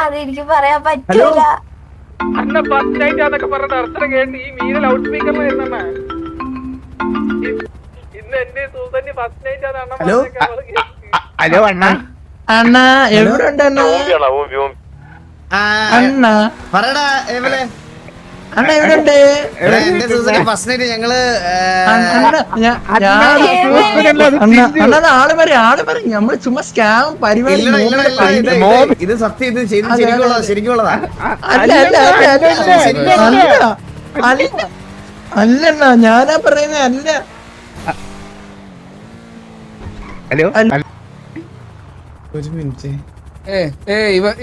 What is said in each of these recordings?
അതെനിക്ക് പറയാൻ പറ്റില്ല. അന്ന ഫസ്റ്റ് നൈറ്റ് ആന്നൊക്കെ പറഞ്ഞ അർത്ഥം കേട്ട് ഈ മീന ലൗഡ് സ്പീക്കറിൽ വരുന്ന ഇന്ന് എന്റെ സൂസന്നി ഫസ്റ്റ് നൈറ്റ് ആണ് അണ്ണ. ഹലോ അണ്ണ. അണ്ണ എവിടെ ഉണ്ട് അണ്ണ? അണ്ണ പറയടാ എവിടെ അണ്ണ എവിടെ ഉണ്ട്? എന്റെ സൂസന്റെ ഫസ്റ്റ് നൈറ്റ് ഞങ്ങള് ആള് പറയും നമ്മള് ചുമ്മാ സ്കാം പരിപാടി. ഇത് സത്യം, ഇത് ശരിക്കുള്ളതാ. അല്ലണ്ണ ഞാനാ പറയുന്ന അല്ല. ഹലോ ഒരു മിനിറ്റ്.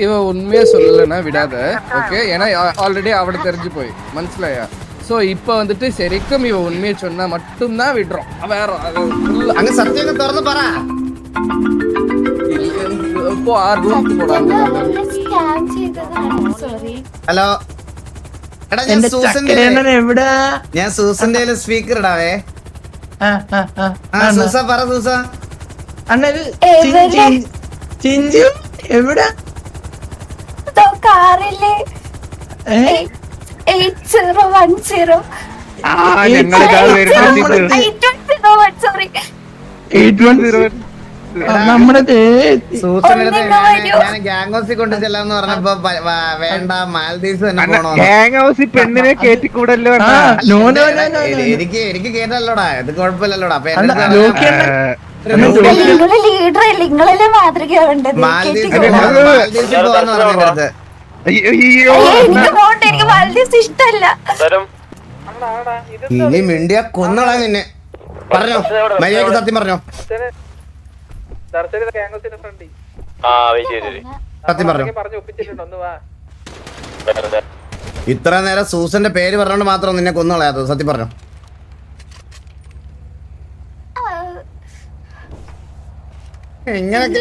இவ உண்மையா சொல்லலன்னா விடாத, ஓகே? ஏன்னா ஆல்ரெடி அவட தெரிஞ்சு போய் மனசிலாயா. சோ இப்போ வந்துட்டு சரிக்கும் இவ உண்மையை சொன்னா மட்டும்தான் விடுறோம். வேற അങ്ങ് സത്യം തുറന്ന് പറ. இப்போ 6 ரூம் போடாங்க. ഹലോ എടാ, ഞാൻ സൂസന്റെ സ്പീക്കർ ഇടാവേ. സൂസ പറ. സൂസ അണ്ണ ചിഞ്ചു എവിടെ? കാറില് 8010 നമ്മുടെ ഞാൻ ഗാങ് ഹൗസിൽ കൊണ്ട് ചെല്ലാന്ന് പറഞ്ഞപ്പോ വേണ്ട, മാൽദീവ്സ് തന്നെ പോണോ? ഹാങ് ഹൗസിൽ പെണ്ണിനെ കേറ്റിക്കൂടല്ലോ. എനിക്ക് കേട്ടല്ലോടാ, ഇത് കുഴപ്പമില്ലല്ലോടാ. അപ്പൊ നിങ്ങളല്ലേ മാതൃക വേണ്ടത്. മാൽദീവ്സ് പോവാന്ന് പറഞ്ഞത് എനിക്ക് പോകണ്ട, എനിക്ക് മാൽദീവ്സ് ഇഷ്ടല്ല. ഇനി മിണ്ടിയ കൊന്നടാ നിന്നെ. പറഞ്ഞോ, മര്യാദക്ക് സത്യം പറഞ്ഞോ. സത്യം പറഞ്ഞോ. ഇത്ര നേരം സൂസന്റെ പേര് പറഞ്ഞോണ്ട് മാത്രം നിന്നെ കൊന്നുകളയാത്തത്. സത്യം പറഞ്ഞോ. ഇങ്ങനൊക്കെ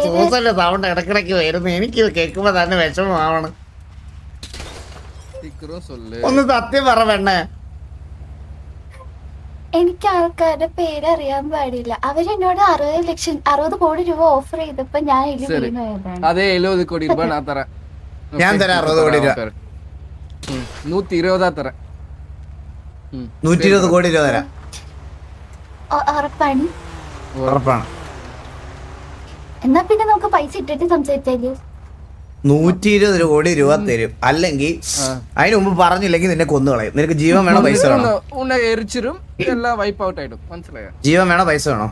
സൂസന്റെ സൗണ്ട് ഇടക്കിടക്ക് വരുന്നു. എനിക്ക് കേൾക്കുമ്പോ തന്നെ വിഷമമാണ്. ഒന്ന് സത്യം പറ വേണ്ടേ. എനിക്ക് ആൾക്കാരുടെ പേരറിയാൻ പാടില്ല. അവരെന്നോട് 60 കോടി രൂപ ഓഫർ ചെയ്തപ്പോ ഞാൻ അതേ 70 கோடி ரூபாய் நான் தரேன். ഞാൻ തരാം 60 കോടി രൂപ. 120 തരാം. 120 കോടി രൂപ തരാം. ഉറപ്പാണ്? ഉറപ്പാണ്. എന്നാ പിന്നെ നമുക്ക് പൈസ ഇട്ടിട്ട് സംസാരിച്ചാല്. 120 കോടി രൂപ തരും. അല്ലെങ്കിൽ അതിന് മുമ്പ് പറഞ്ഞില്ലെങ്കിൽ നിന്നെ കൊന്നുകളയും. നിനക്ക് ജീവൻ വേണോ പൈസ വേണോ? ജീവൻ വേണോ പൈസ വേണോ?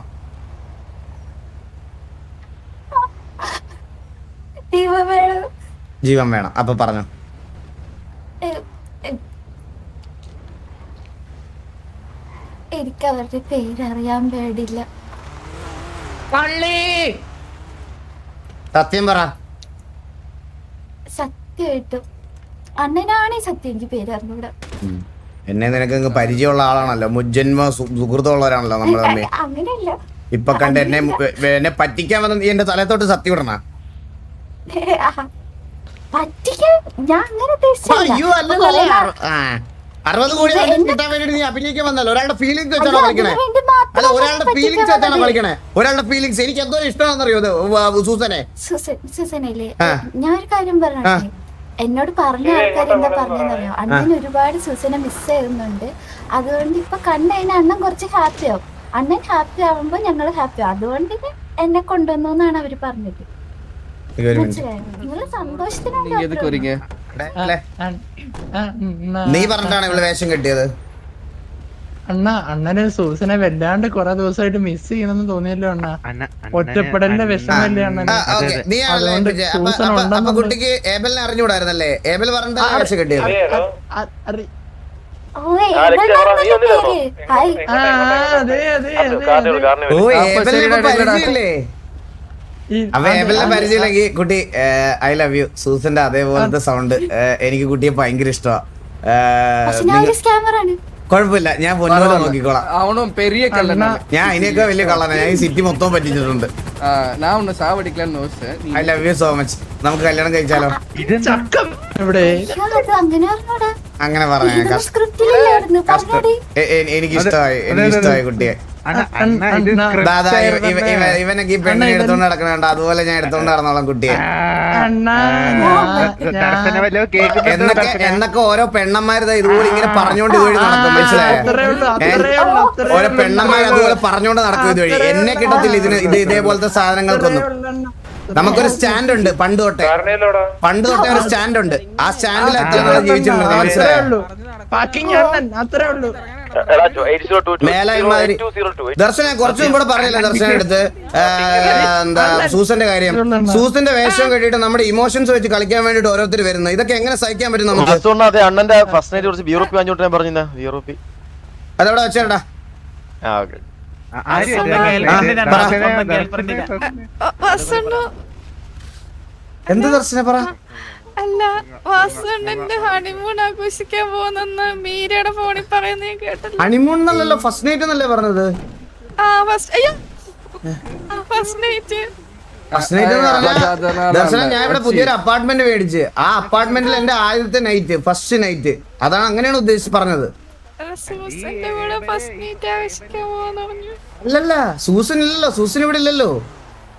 ജീവൻ വേണം. അപ്പൊ പറഞ്ഞോ. എനിക്ക് അവരുടെ പേരറിയാൻ പാടില്ല. സത്യം പറ. സത്യമായിട്ടും അണ്ണനാണേ സത്യം എനിക്ക് പേരറിഞ്ഞൂടാ. എന്നെ നിനക്ക് പരിചയമുള്ള ആളാണല്ലോ, മുജ്ജന്മ സുഹൃത്തുള്ളവരാണല്ലോ നമ്മൾ തമ്മിൽ. അങ്ങനെയല്ല, ഇപ്പൊ കണ്ട് എന്നെ പറ്റിക്കാൻ വന്ന നീ എന്റെ തലത്തോട്ട് സത്യം ഇടണ. പറ്റിക്കാൻ ഞാൻ അങ്ങനെ 60 കോടി കിട്ടാൻ വേണ്ടി നീ അഭിനയിക്കാൻ വന്നല്ലോ. ഒരാളുടെ ഫീലിംഗ്സ് വെച്ചാണോ കളിക്കണേ? അല്ല, ഒരാളുടെ ഫീലിംഗ്സ് വെച്ചാണോ കളിക്കണേ? ഒരാളുടെ ഫീലിംഗ്സ് എനിക്ക് എന്തോ ഇഷ്ടമാണെന്നറിയോ സൂസനല്ലേ? ഞാൻ ഒരു കാര്യം പറഞ്ഞേ, എന്നോട് പറഞ്ഞ ആൾക്കാർ എന്താ പറഞ്ഞെന്നറിയോ? അണ്ണൻ ഒരുപാട് സൂസനെ മിസ് ചെയ്യുന്നുണ്ട്. അതുകൊണ്ട് ഇപ്പൊ കണ്ടതിന് അണ്ണൻ കുറച്ച് ഹാപ്പി ആവും. അണ്ണൻ ഹാപ്പി ആവുമ്പോ ഞങ്ങള് ഹാപ്പി ആവും. അതുകൊണ്ട് എന്നെ കൊണ്ടുവന്നു എന്നാണ് അവര് പറഞ്ഞത്. നിങ്ങള് സന്തോഷത്തിനാണ്. നീ പറഞ്ഞിട്ടാണ് ഇവിടെ വേഷം കെട്ടിയത്. അണ്ണന് സൂസനെ വല്ലാണ്ട് കൊറേ ദിവസമായിട്ട് മിസ് ചെയ്യണമെന്ന് തോന്നിയല്ലോ അണ്ണ. ഒറ്റപ്പെടലിന്റെ വിഷമല്ലേ അണ്ണൻ? അപ്പൊ കുട്ടിക്ക് ഏബലിനെ അറിഞ്ഞുകൂടായിരുന്നല്ലേ? ഏബൽ പറഞ്ഞിട്ടാണ് വേഷം കെട്ടിയത്. ഓ ഏബലിനെ പരിചയമില്ലേ? അപ്പൊ ഏബലിനെ പരിചയമില്ലെങ്കിൽ കുട്ടി ഐ ലവ് യു. സൂസന്റെ അതേപോലത്തെ സൗണ്ട് എനിക്ക് കുട്ടിയെ ഭയങ്കര ഇഷ്ടമാണ്. കുഴപ്പമില്ല, ഞാൻ പൊന്നോലെ നോക്കിക്കോളാം. അവനും പെരിയ കള്ളനാ. ഞാൻ അതിനേക്കാൾ വലിയ കള്ളനാ. ഞാൻ ഈ സിറ്റി മൊത്തം പറ്റിച്ചിട്ടുണ്ട്. I love you so much. നമുക്ക് കല്യാണം കഴിച്ചാലോ? അങ്ങനെ പറയാം. എനിക്ക് ഇഷ്ടമായി കുട്ടിയെ. ഇവനൊക്കെ ഈ പെണ്ണിനെ എടുത്തോണ്ട് നടക്കണ അതുപോലെ ഞാൻ എടുത്തോണ്ട് നടന്നോളാം കുട്ടിയെ. എന്നൊക്കെ ഓരോ പെണ്ണന്മാര് ഇതുപോലെ ഇങ്ങനെ പറഞ്ഞോണ്ട് ഇതുവഴി നടക്കും, മനസ്സിലായോ? ഓരോ പെണ്ണന്മാർ അതുപോലെ പറഞ്ഞോണ്ട് നടക്കും ഇതുവഴി. എന്നെ കിട്ടത്തില്ല ഇതേപോലത്തെ സാധനങ്ങൾക്കൊന്നും. നമുക്കൊരു സ്റ്റാൻഡ് ഉണ്ട് പണ്ട് തൊട്ടേ ഒരു സ്റ്റാൻഡ് ഉണ്ട്. ആ സ്റ്റാൻഡിൽ എത്ര ജീവിച്ചിട്ടുണ്ട്, മനസ്സിലായോ? മേലായിമാതിരി ദർശന കുറച്ചു മുമ്പ് പറഞ്ഞില്ല ദർശന എടുത്ത് എന്താ സൂസന്റെ കാര്യം. സൂസന്റെ വേഷം കെട്ടിയിട്ട് നമ്മുടെ ഇമോഷൻസ് വെച്ച് കളിക്കാൻ വേണ്ടിട്ട് ഓരോരുത്തർ വരുന്നത്. ഇതൊക്കെ എങ്ങനെ സഹിക്കാൻ പറ്റും നമുക്ക്? അണ്ണന്റെ ഫസ്റ്റ് നൈറ്റ് കുറച്ച് ബിയോപ്പി വാങ്ങിച്ചോട്ട് ഞാൻ പറഞ്ഞ ബിയോപ്പി അതവിടെ വെച്ചേട്ടാ. എന്ത് ദർശന പറ? അല്ല വാസുണ്ണന്റെ ഹണിമൂൺ ആഘോഷിക്കാൻ പോകുന്നെന്ന് മീരയുടെ ഫോണിൽ പറയുന്ന ഞാൻ കേട്ടല്ലോ. ഹണിമൂൺ എന്നല്ലല്ലോ, ഫസ്റ്റ് നൈറ്റ് എന്നല്ലേ പറഞ്ഞത്? ഫസ്റ്റ് നൈറ്റ് ദർശന ഞാൻ ഇവിടെ പുതിയൊരു അപ്പാർട്ട്മെന്റ് മേടിച്ച് ആ അപ്പാർട്ട്മെന്റിൽ എന്റെ ആദ്യത്തെ നൈറ്റ്, ഫസ്റ്റ് നൈറ്റ്. അതാണ്, അങ്ങനെയാണ് ഉദ്ദേശിച്ച് പറഞ്ഞത്. സൂസന്റെ കൂടെ ഫസ്റ്റ് നൈറ്റ് ആഘോഷിക്കാൻ പോവാന്ന് പറഞ്ഞു. അല്ലല്ല, സൂസൻ ഇല്ലല്ലോ, സൂസൻ ഇവിടെ ഇല്ലല്ലോ.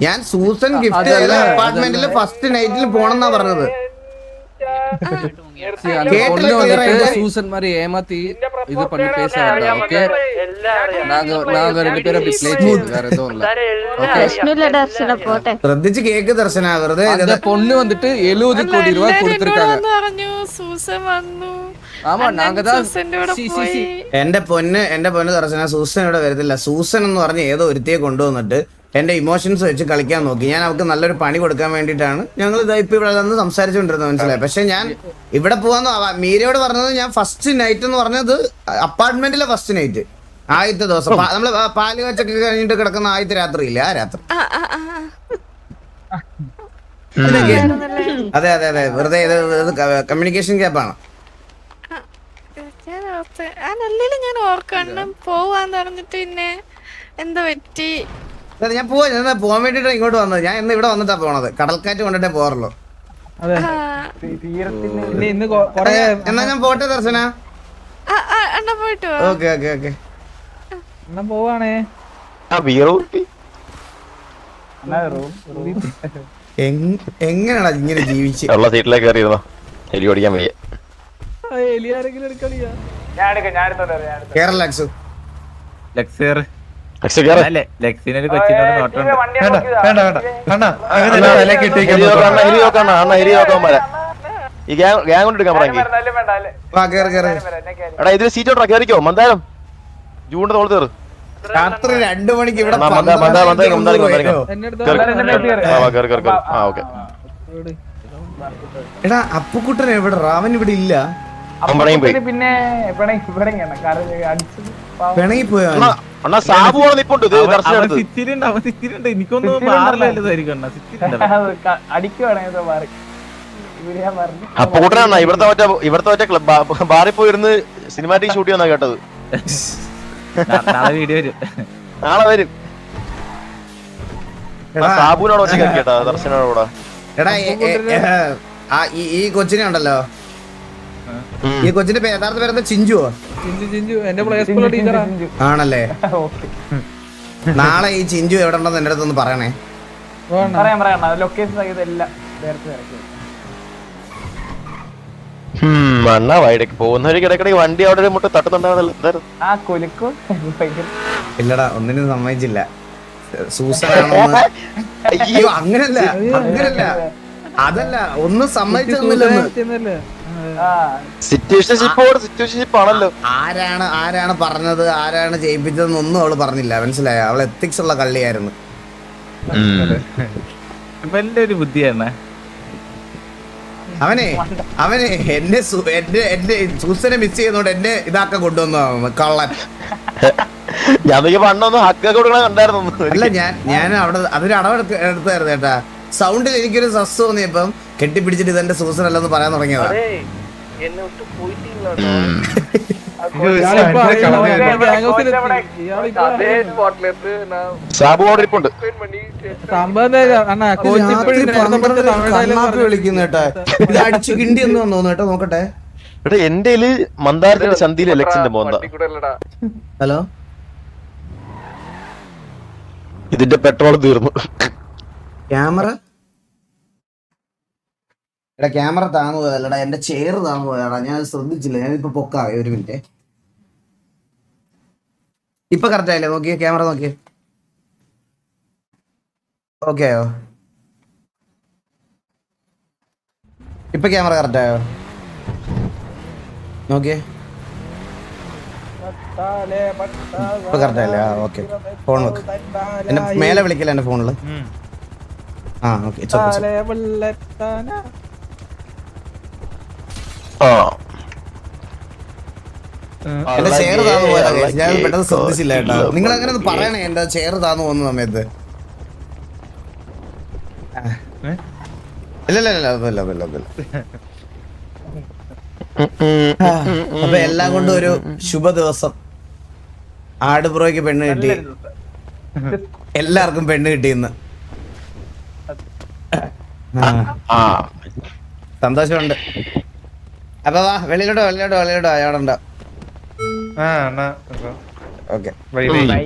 ഞാൻ സൂസൻ ഗിഫ്റ്റ് ചെയ്ത അപ്പാർട്ട്മെന്റിൽ ഫസ്റ്റ് നൈറ്റിൽ പോണെന്നാ പറഞ്ഞത്. சூசன் மாதிரி ஏமாத்தி இது பண்ணி பேச வேண்டாம். ஓகே, நாங்க ரெண்டு பேரும் ப்ளே செய்து வேற எதுவும் இல்ல. ஓகே, ശ്രദ്ധിച്ച് കേക്ക് ദർശന. വെറുതെ அந்த பொண்ணு வந்துட்டு 70 கோடி ரூபாய் கொடுத்திருக்காங்க. പറഞ്ഞു സൂസൻ വന്നു. ஆமா, நாங்க தான் എന്റെ പൊന്ന് ദർശന, സൂസൻ ഇവിടെ വരത്തില്ല. സൂസൻ എന്ന് പറഞ്ഞ ഏതോ ഒരുത്തിയെ കൊണ്ടുവന്നിട്ട് എന്റെ ഇമോഷൻസ് വെച്ച് കളിക്കാൻ നോക്കി. ഞാൻ അവർക്ക് നല്ലൊരു പണി കൊടുക്കാൻ വേണ്ടിയിട്ടാണ് ഞങ്ങൾ ഇപ്പൊ ഇവിടെ വന്ന് സംസാരിച്ചുകൊണ്ടിരുന്നത്, മനസ്സിലായി? പക്ഷെ ഞാൻ ഇവിടെ പോവാന്ന് മീരയോട് പറഞ്ഞത്, ഞാൻ ഫസ്റ്റ് നൈറ്റ് എന്ന് പറഞ്ഞത് അപ്പാർട്ട്മെന്റിലെ ഫസ്റ്റ് നൈറ്റ്, ആദ്യത്തെ ദിവസം. നമ്മള് പാല് വെച്ചൊക്കെ കഴിഞ്ഞിട്ട് കിടക്കുന്ന ആദ്യത്തെ രാത്രി ഇല്ല, ആ രാത്രി. അതെ അതെ അതെ, വെറുതെ കമ്മ്യൂണിക്കേഷൻ ഗ്യാപ്പാണ്. ഞാൻ ഓർക്കണം പോവാന്ന് പറഞ്ഞിട്ട് പിന്നെ എന്താ പറ്റി? ഞാൻ പോവാൻ വേണ്ടിട്ടാ ഇങ്ങോട്ട് വന്നത്. ഞാൻ ഇന്ന് ഇവിടെ വന്നിട്ടാ പോണത്. കടൽക്കാറ്റ് കൊണ്ടിട്ടേ പോറുള്ളൂ. എന്നാ ഞാൻ പോട്ടെ ദർശന. പോയിട്ട് ഓക്കെ ഓക്കെ ഓക്കെ പോവാണേ. എങ്ങനെയാടാ ഇങ്ങനെ ജീവിച്ച് ഉള്ള സീറ്റിലേക്ക് കയറിയിരുന്നോ? എലി ഓടിക്കാൻ വയ്യ. കേരള ലാക്സു ഇതിൽ സീറ്റ് ഓട്ടാ കയറിക്കോ. മന്ദാരം ജൂണിന്റെ തോളത്ത് കയറ്. രാത്രി 2 മണിക്ക് ഇവിടെ എടാ അപ്പുക്കുട്ടൻ എവിടെ? റാവൻ ഇവിടെ ഇല്ല. പിന്നെ പിണങ്ങി പോയോ? അപ്പുക്കുട്ടനാ ഇവിടത്തെ മറ്റേ ബാറിൽ പോയിരുന്ന് സിനിമാറ്റിക് ഷൂട്ട് ചെയ്യാന്നാ കേട്ടത്. നാളെ വരും. സാബുവിനോട് ഒറ്റ കേട്ടാ ദർശനോട്. എടാ ഈ കൊച്ചിനെ ഉണ്ടല്ലോ, ഈ കൊച്ചിന്റെ യഥാർത്ഥ പേരെന്താ? ചിഞ്ചുവോ? ആണല്ലേ? നാളെ ഈ ചിഞ്ചു എവിടെ ഉണ്ടെന്ന് എന്റെ അടുത്തൊന്ന് പറയണേ. മണ്ണാ വൈകിടക്ക് പോകുന്നവർക്ക് ഇടയ്ക്കിടയ്ക്ക് വണ്ടി അവിടെ മുട്ട തട്ടുന്നുണ്ടാവുന്നല്ലോ. ഇല്ലടാ, ഒന്നിനും സമ്മതിച്ചില്ല. സൂസനാണോന്ന്? അയ്യോ, അങ്ങനല്ല അതല്ല, ഒന്നും സമ്മതിച്ചൊന്നുമില്ലെന്ന്. ആരാണ് പറഞ്ഞത്, ആരാണ് ചെയ്യിപ്പിച്ചതെന്നൊന്നും അവള് പറഞ്ഞില്ല, മനസ്സിലായ? അവൾ എത്തിക്സ് ഉള്ള കള്ളിയായിരുന്നു. ഒരു ബുദ്ധിയാണ് അവനെ എന്നെ സൂസനെ മിസ് ചെയ്യുന്നോണ്ട് എന്നെ ഇതാക്കാൻ കൊണ്ടുവന്നു കള്ളൻ. അല്ല, ഞാൻ അവിടെ അതൊരു അടവെടുത്തായിരുന്നു കേട്ടാ. സൗണ്ടിൽ എനിക്കൊരു സസ് തോന്നിയപ്പം കെട്ടിപ്പിടിച്ചിട്ട് ഇതെന്റെ സൂസൻ അല്ലെന്ന് പറയാൻ തുടങ്ങിയതാ. വിളിക്കുന്നു കേട്ടാ. ഇത് അടിച്ചു കിണ്ടി എന്ന് തോന്നുന്നു കേട്ടോ. നോക്കട്ടെ. എന്റെ മന്ദാരത്തിന്റെ ചന്തിയിലെ ലക്സിന്റെ മോന്ത. ഹലോ ഇതിന്റെ പെട്രോൾ തീർന്നു. ക്യാമറ എടാ ക്യാമറ താന്നു പോയതല്ലടാ, എന്റെ ചെയർ താന്നു പോയതാടാ, ഞാൻ ശ്രദ്ധിച്ചില്ല. ഞാനിപ്പോ പൊക്കാവേ, ഒരു മിനിറ്റ്. ഇപ്പൊ കറക്റ്റ് ആയില്ലേ? നോക്കിയേ ക്യാമറ, നോക്കിയേ. ഓക്കെ ആയോ? ഇപ്പൊ ക്യാമറ കറക്റ്റ് ആയോ? നോക്കിയേ, ഇപ്പൊ കറക്റ്റ് ആയില്ലേ? ആ ഓക്കെ. ഫോൺ വെക്ക്. എന്റെ മേലെ വിളിക്കില്ല എന്റെ ഫോണില്. ആ ഓക്കെ. എന്റെ ചെയർ താന്നു പോയതാ, ഞാൻ പെട്ടെന്ന് ശ്രദ്ധിച്ചില്ല കേട്ടോ. നിങ്ങൾ അങ്ങനെ ഒന്ന് പറയണേ, എന്റെ ചെയർ താന്നു പോകുന്ന സമയത്ത്. ഇല്ല അതല്ല. അപ്പൊ എല്ലാം കൊണ്ടും ഒരു ശുഭ ദിവസം. ആടുപുറയ്ക്ക് പെണ്ണ് കിട്ടി, എല്ലാവർക്കും പെണ്ണ് കിട്ടിയെന്ന്. സന്തോഷമുണ്ട്. അപ്പൊ വാ, വെളിയിലോട്ടോ അയാളുണ്ടോ? ആ എന്നാ ഓക്കെ. Bye bye.